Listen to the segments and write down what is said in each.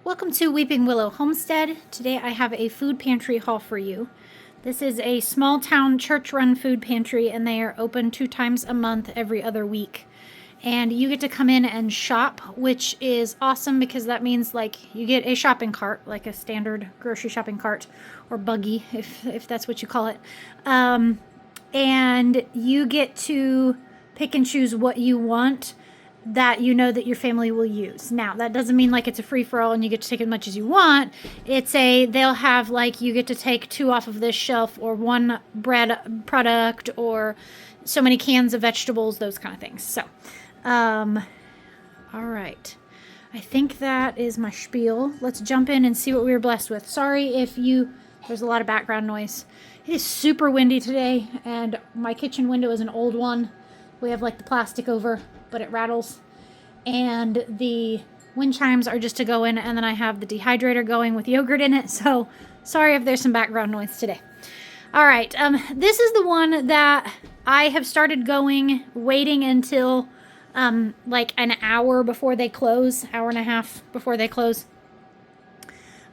Welcome to Weeping Willow Homestead. Today I have a food pantry haul for you. This is a small town church-run food pantry, and they are open 2 times a month every other week. And you get to come in and shop, which is awesome because that means like you get a shopping cart, like a standard grocery shopping cart or buggy, if that's what you call it. And you get to pick and choose what you want that you know that your family will use. Now, that doesn't mean like it's a free-for-all and you get to take as much as you want. They'll have like you get to take 2 off of this shelf, or 1 bread product, or so many cans of vegetables, those kind of things. So, all right. I think that is my spiel. Let's jump in and see what we were blessed with. Sorry if there's a lot of background noise. It is super windy today, and my kitchen window is an old one. We have like the plastic over, but it rattles. And the wind chimes are just to go in, and then I have the dehydrator going with yogurt in it. So sorry if there's some background noise today. All right, this is the one that I have started waiting until like an hour before they close, hour and a half before they close.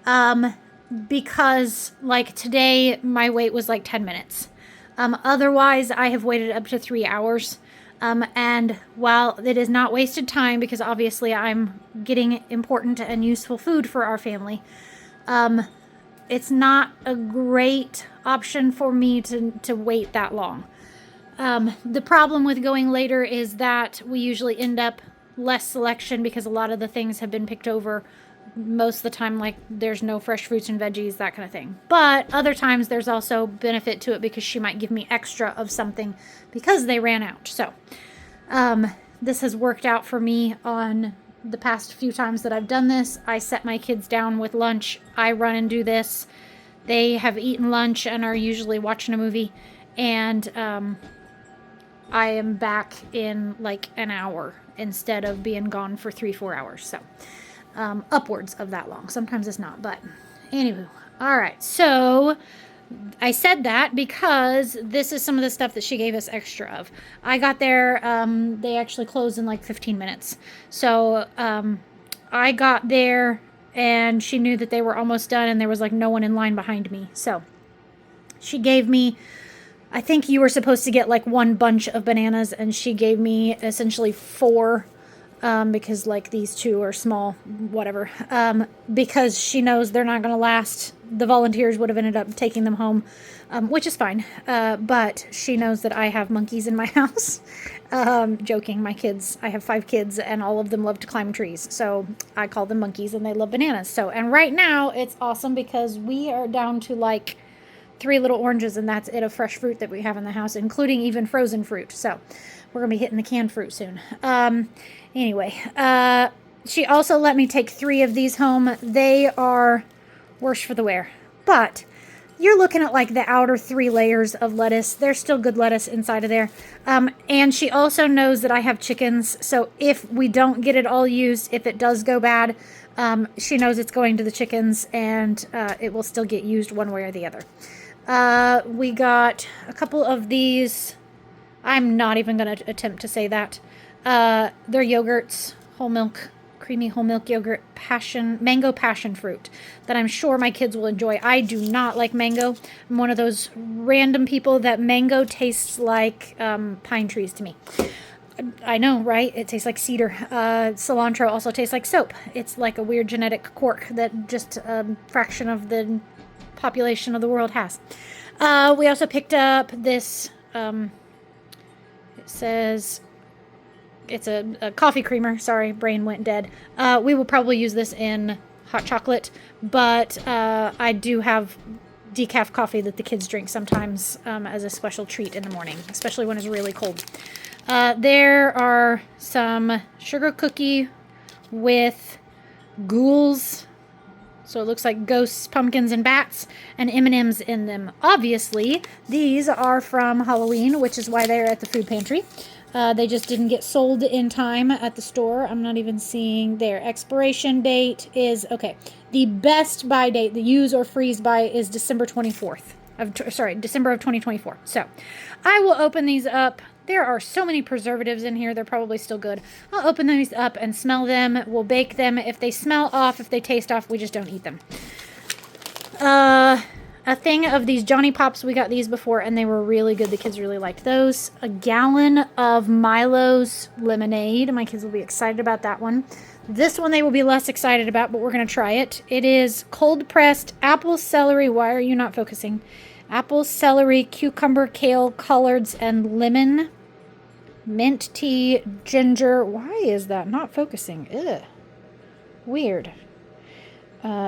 Because like today my wait was like 10 minutes. Otherwise I have waited up to 3 hours. And while it is not wasted time, because obviously I'm getting important and useful food for our family, it's not a great option for me to wait that long. The problem with going later is that we usually end up less selection because a lot of the things have been picked over. Most of the time, like there's no fresh fruits and veggies, that kind of thing. But other times there's also benefit to it because she might give me extra of something because they ran out. So this has worked out for me on the past few times that I've done this. I set my kids down with lunch. I run and do this. They have eaten lunch and are usually watching a movie. And I am back in like an hour instead of being gone for 3-4 hours. So upwards of that long. Sometimes it's not, but anywho. All right. So I said that because this is some of the stuff that she gave us extra of. I got there, they actually closed in like 15 minutes. So I got there and she knew that they were almost done and there was like no one in line behind me. So she gave me, I think you were supposed to get like 1 bunch of bananas, and she gave me essentially 4 because like these 2 are small, whatever, because she knows they're not going to last. The volunteers would have ended up taking them home, which is fine. But she knows that I have monkeys in my house. Joking, my kids, I have 5 kids and all of them love to climb trees. So I call them monkeys and they love bananas. So, and right now it's awesome because we are down to like 3 little oranges, and that's it of fresh fruit that we have in the house, including even frozen fruit. So we're going to be hitting the canned fruit soon. Anyway, she also let me take 3 of these home. They are worse for the wear, but you're looking at like the outer 3 layers of lettuce. There's still good lettuce inside of there. And she also knows that I have chickens. So if we don't get it all used, if it does go bad, she knows it's going to the chickens, and it will still get used one way or the other. We got a couple of these. I'm not even going to attempt to say that. They're yogurts, whole milk, creamy whole milk yogurt, mango passion fruit that I'm sure my kids will enjoy. I do not like mango. I'm one of those random people that mango tastes like pine trees to me. I know, right? It tastes like cedar. Cilantro also tastes like soap. It's like a weird genetic quirk that just a fraction of the population of the world has. We also picked up this, it says it's a coffee creamer. Sorry, brain went dead. We will probably use this in hot chocolate, but I do have decaf coffee that the kids drink sometimes as a special treat in the morning, especially when it's really cold. There are some sugar cookie with ghouls. So it looks like ghosts, pumpkins, and bats, and M&Ms in them. Obviously, these are from Halloween, which is why they're at the food pantry. They just didn't get sold in time at the store. I'm not even seeing their expiration date is, okay. The best buy date, the use or freeze buy, is December 24th. December of 2024. So I will open these up There are so many preservatives in here. They're probably still good. I'll open these up and smell them. We'll bake them. If they smell off, if they taste off, we just don't eat them. A thing of these Johnny Pops. We got these before, and they were really good. The kids really liked those. A gallon of Milo's lemonade. My kids will be excited about that one. This one they will be less excited about, but we're going to try it. It is cold-pressed apple, celery. Why are you not focusing? Apple, celery, cucumber, kale, collards, and lemon. Mint tea, ginger. Why is that not focusing? Ugh. Weird.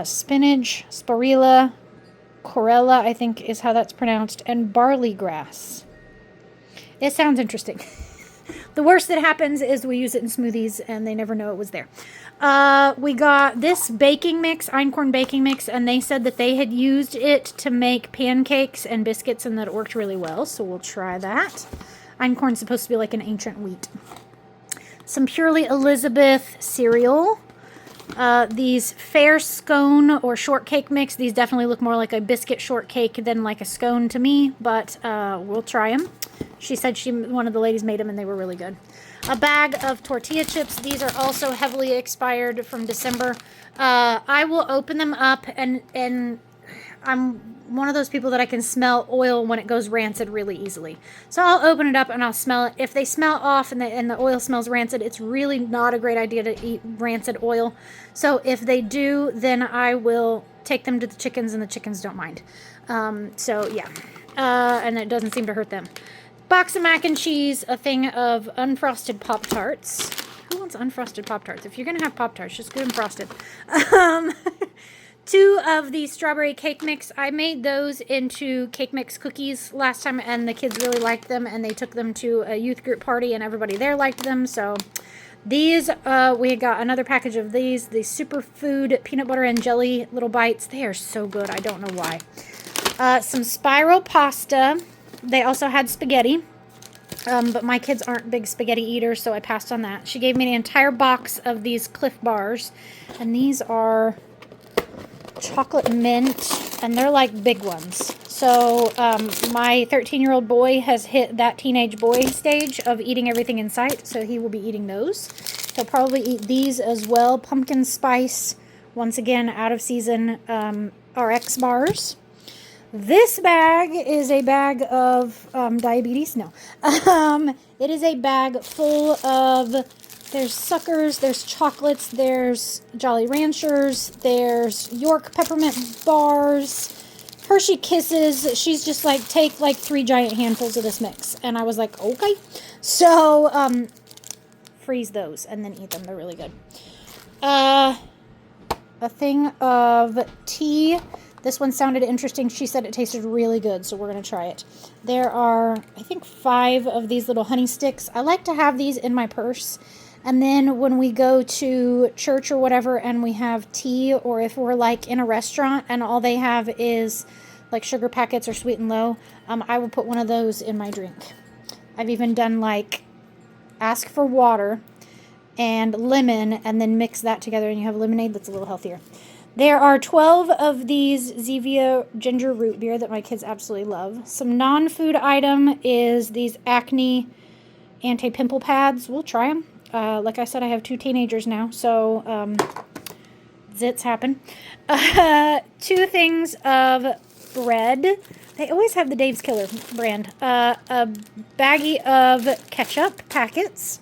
Spinach, spirula, Corella, I think is how that's pronounced, and barley grass. It sounds interesting. The worst that happens is we use it in smoothies and they never know it was there. We got this baking mix, einkorn baking mix, and they said that they had used it to make pancakes and biscuits and that it worked really well, so we'll try that. Einkorn's supposed to be like an ancient wheat. Some Purely Elizabeth cereal. These fair scone or shortcake mix. These definitely look more like a biscuit shortcake than like a scone to me, but we'll try them. She said one of the ladies made them and they were really good. A bag of tortilla chips. These are also heavily expired from December. I will open them up and I'm one of those people that I can smell oil when it goes rancid really easily. So I'll open it up and I'll smell it. If they smell off and the oil smells rancid, it's really not a great idea to eat rancid oil. So if they do, then I will take them to the chickens and the chickens don't mind. So yeah, and it doesn't seem to hurt them. Box of mac and cheese, a thing of unfrosted Pop-Tarts. Who wants unfrosted Pop-Tarts? If you're going to have Pop-Tarts, just get them frosted. 2 of the strawberry cake mix. I made those into cake mix cookies last time, and the kids really liked them, and they took them to a youth group party, and everybody there liked them. So these, we got another package of these, the superfood peanut butter and jelly little bites. They are so good. I don't know why. Some spiral pasta. They also had spaghetti, but my kids aren't big spaghetti eaters, so I passed on that. She gave me an entire box of these Cliff Bars, and these are chocolate mint, and they're like big ones. So my 13-year-old boy has hit that teenage boy stage of eating everything in sight, so he will be eating those. He'll probably eat these as well. Pumpkin spice, once again, out of season RX bars. This bag is a bag of diabetes. No. It is a bag full of, there's suckers, there's chocolates, there's Jolly Ranchers, there's York peppermint bars, Hershey Kisses. She's just like, take like 3 giant handfuls of this mix. And I was like, okay. So, freeze those and then eat them. They're really good. A thing of tea. This one sounded interesting. She said it tasted really good, so we're going to try it. There are, I think, 5 of these little honey sticks. I like to have these in my purse. And then when we go to church or whatever and we have tea, or if we're like in a restaurant and all they have is like sugar packets or Sweet and Low, I will put one of those in my drink. I've even done like ask for water and lemon and then mix that together and you have lemonade that's a little healthier. There are 12 of these Zevia ginger root beer that my kids absolutely love. Some non-food item is these acne anti-pimple pads. We'll try them. Like I said, I have 2 teenagers now, so zits happen. 2 things of bread. They always have the Dave's Killer brand. A baggie of ketchup packets.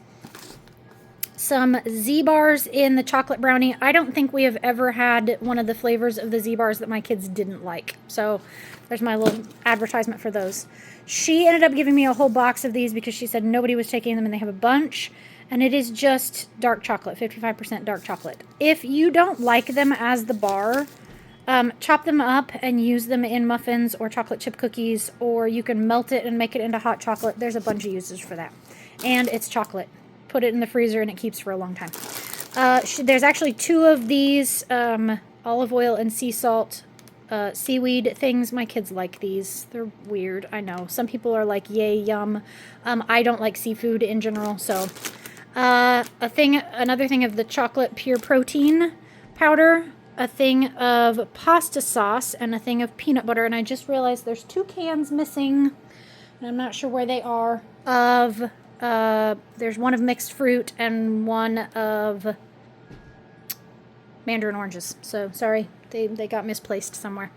Some Z-Bars in the chocolate brownie. I don't think we have ever had one of the flavors of the Z-Bars that my kids didn't like. So there's my little advertisement for those. She ended up giving me a whole box of these because she said nobody was taking them and they have a bunch. And it is just dark chocolate, 55% dark chocolate. If you don't like them as the bar, chop them up and use them in muffins or chocolate chip cookies, or you can melt it and make it into hot chocolate. There's a bunch of uses for that. And it's chocolate. Put it in the freezer and it keeps for a long time. There's actually 2 of these olive oil and sea salt seaweed things. My kids like these. They're weird, I know. Some people are like, yay, yum. I don't like seafood in general, so... another thing of the chocolate pure protein powder, a thing of pasta sauce, and a thing of peanut butter. And I just realized there's 2 cans missing, and I'm not sure where they are. of, there's one of mixed fruit and one of mandarin oranges. So sorry, they got misplaced somewhere.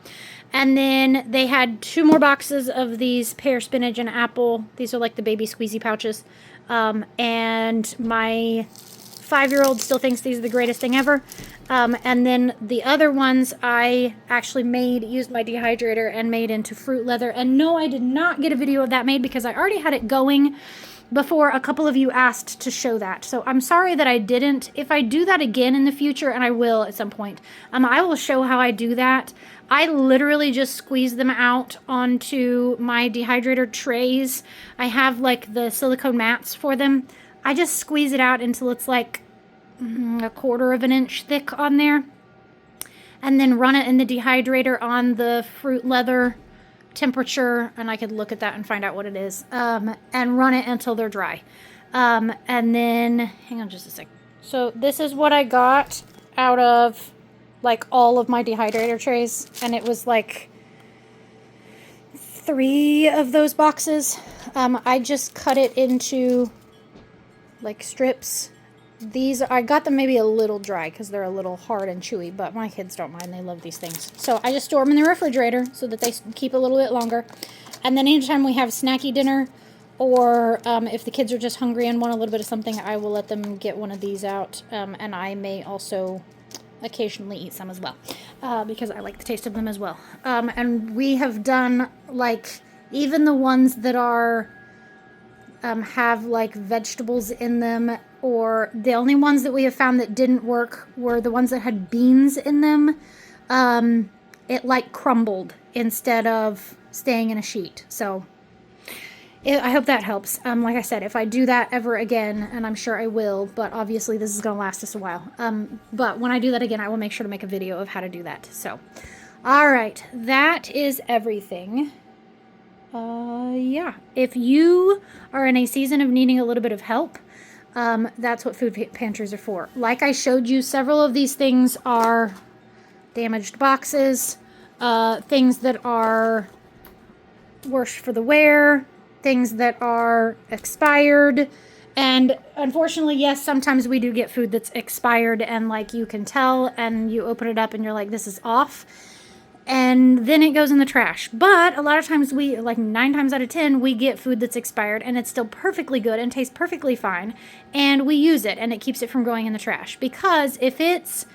And then they had 2 more boxes of these pear, spinach, and apple. These are like the baby squeezy pouches. And my 5-year-old still thinks these are the greatest thing ever. And then the other ones I actually used my dehydrator and made into fruit leather. And no, I did not get a video of that made because I already had it going before a couple of you asked to show that. So I'm sorry that I didn't. If I do that again in the future, and I will at some point, I will show how I do that. I literally just squeeze them out onto my dehydrator trays. I have like the silicone mats for them. I just squeeze it out until it's like 1/4 of an inch thick on there. And then run it in the dehydrator on the fruit leather temperature, and I could look at that and find out what it is, and run it until they're dry. And then, hang on just a sec. So this is what I got out of like all of my dehydrator trays, and it was like 3 of those boxes. I just cut it into like strips. These, I got them maybe a little dry because they're a little hard and chewy, but my kids don't mind. They love these things. So I just store them in the refrigerator so that they keep a little bit longer. And then anytime we have snacky dinner, or if the kids are just hungry and want a little bit of something, I will let them get one of these out. And I may also occasionally eat some as well, because I like the taste of them as well. And we have done like even the ones that are have like vegetables in them, or the only ones that we have found that didn't work were the ones that had beans in them. It like crumbled instead of staying in a sheet. So I hope that helps. Like I said, if I do that ever again, and I'm sure I will, but obviously this is going to last us a while. But when I do that again, I will make sure to make a video of how to do that. So, all right, that is everything. Yeah, if you are in a season of needing a little bit of help, that's what food pantries are for. Like I showed you, several of these things are damaged boxes, things that are worse for the wear, things that are expired. And unfortunately, yes, sometimes we do get food that's expired and like you can tell, and you open it up and you're like, this is off. And then it goes in the trash. But a lot of times we, like 9 times out of 10, we get food that's expired and it's still perfectly good and tastes perfectly fine. And we use it and it keeps it from going in the trash. Because if it's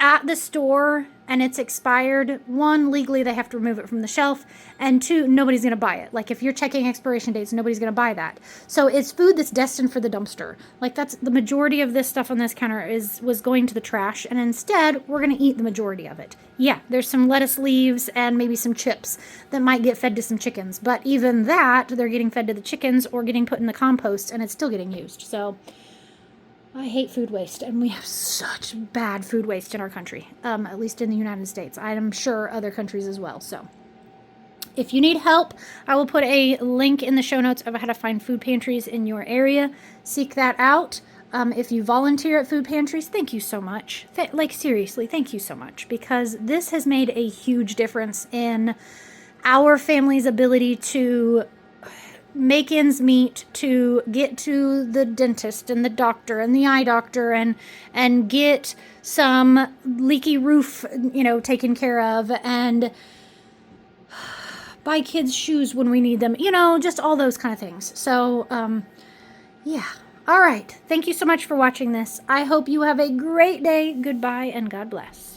at the store and it's expired, 1, legally they have to remove it from the shelf, and 2, nobody's going to buy it. Like if you're checking expiration dates, nobody's going to buy that. So it's food that's destined for the dumpster. Like that's the majority of this stuff on this counter was going to the trash, and instead we're going to eat the majority of it. Yeah, there's some lettuce leaves and maybe some chips that might get fed to some chickens, but even that, they're getting fed to the chickens or getting put in the compost, and it's still getting used. So I hate food waste, and we have such bad food waste in our country, at least in the United States. I'm sure other countries as well. So if you need help, I will put a link in the show notes of how to find food pantries in your area. Seek that out. If you volunteer at food pantries, thank you so much. Like seriously, thank you so much, because this has made a huge difference in our family's ability to make ends meet, to get to the dentist and the doctor and the eye doctor, and get some leaky roof, taken care of, and buy kids shoes when we need them, just all those kind of things. So, yeah. All right. Thank you so much for watching this. I hope you have a great day. Goodbye and God bless.